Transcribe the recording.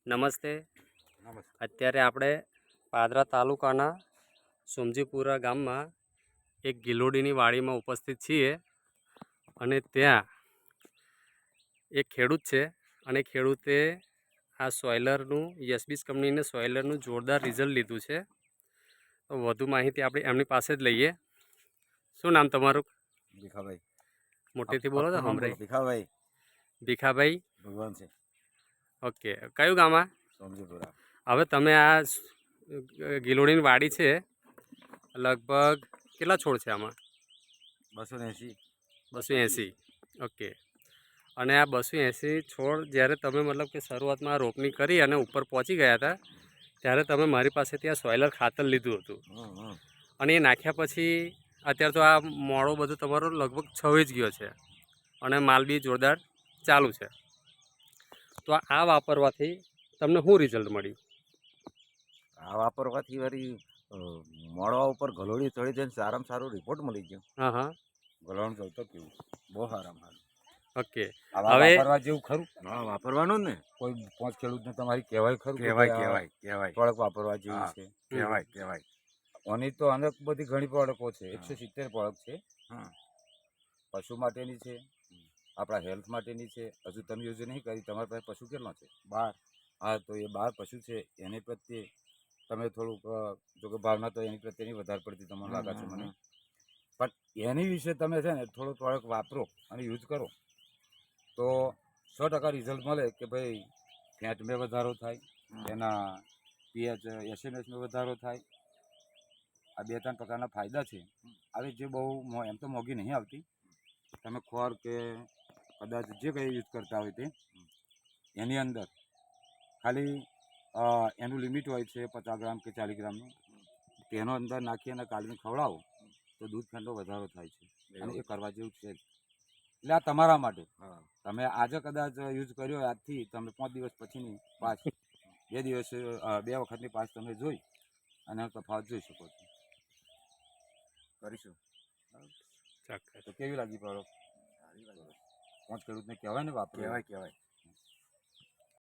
નમસ્તે. નમસ્તે. અત્યારે આપણે પાદરા તાલુકાના સોમજીપુરા ગામમાં એક ગિલોડીની વાડીમાં ઉપસ્થિત છીએ અને ત્યાં એક ખેડૂત છે અને ખેડૂતે આ સોઇલરનું યશબીસ કંપનીનું સોઇલરનું જોરદાર રિઝલ્ટ લીધું છે. તો વધુ માહિતી આપણે એમની પાસે જ લઈએ. શું નામ તમારું? ભીખાભાઈ. મોટેથી બોલો તો હમણાં. ભીખાભાઈ. ભીખાભાઈ. ભગવાન છે. ઓકે, કયું ગામ આ? સોમજીપુરા. હવે તમે આ ગિલોડીની વાડી છે, લગભગ કેટલા છોડ છે આમાં? 280. 280. ઓકે. અને આ 280 છોડ જ્યારે તમે મતલબ કે શરૂઆતમાં રોપણી કરી અને ઉપર પહોંચી ગયા હતા ત્યારે તમે મારી પાસેથી આ સોઇલર ખાતર લીધું હતું અને એ નાખ્યા પછી અત્યારે તો આ મોડો બધો તમારો લગભગ છવાઈ જ ગયો છે અને માલ બી જોરદાર ચાલુ છે. તો આ વાપરવાથી તમને શું રિઝલ્ટ મળ્યું? આ વાપરવાથી વળી મોડવા ઉપર ગલોડી ચડી જઈને સારામાં સારો રિપોર્ટ મળી ગયો. હા. ગલોણ ચડતો કેવું બહુ સારામાં સારું. ઓકે. હવે વાપરવા જેવું ખરું? હા, વાપરવાનું ને. કોઈ 5 ખેડૂતને તમારી કહેવાય ખરું? કહેવાય. પ્રોડક્ટ વાપરવા જેવી છે. કહેવાય. આની તો અનેક બધી ઘણી પ્રોડક્ટો છે. 170 પ્રોડક્ટ છે. પશુ માટેની છે, આપણા હેલ્થ માટેની છે. હજુ તમે યુઝ નહીં કરી, તમારી પાસે પશુ કેટલો છે? 12. હા, તો એ 12 પશુ છે એની પ્રત્યે તમે થોડુંક જો કે ભાવના તો એની પ્રત્યેની વધારે પડતી તમને લાગે છે મને, પણ એની વિશે તમે છે ને થોડો પ્રોડક્ટ વાપરો અને યુઝ કરો તો 100% રિઝલ્ટ મળે કે ભાઈ ફેટમાં વધારો થાય, એના પીએચ એસએમએસમાં વધારો થાય. આ 2-3 પ્રકારના ફાયદા છે. આવી જે બહુ એમ તો મોંઘી નહીં આવતી. તમે ખોર કે કદાચ જે કંઈ યુઝ કરતા હોય તે એની અંદર ખાલી એનું લિમિટ હોય છે 50 ગ્રામ કે 40 ગ્રામનું. તેનો અંદર નાખી અને કાઢીને ખવડાવો તો દૂધ ફેંટનો વધારો થાય છે અને એ કરવા જેવું છે જ. એટલે આ તમારા માટે. તમે આજે કદાચ યુઝ કર્યો હોય આજથી, તમે 5 દિવસ પછીની પાસ 2 વખતની પાસ તમે જોઈ અને તફાવત જોઈ શકો છો. કરીશું તો કેવી લાગી પ્રોડક્ટ? 5 ખેડૂતને કહેવાય ને વાપરો. કહેવાય.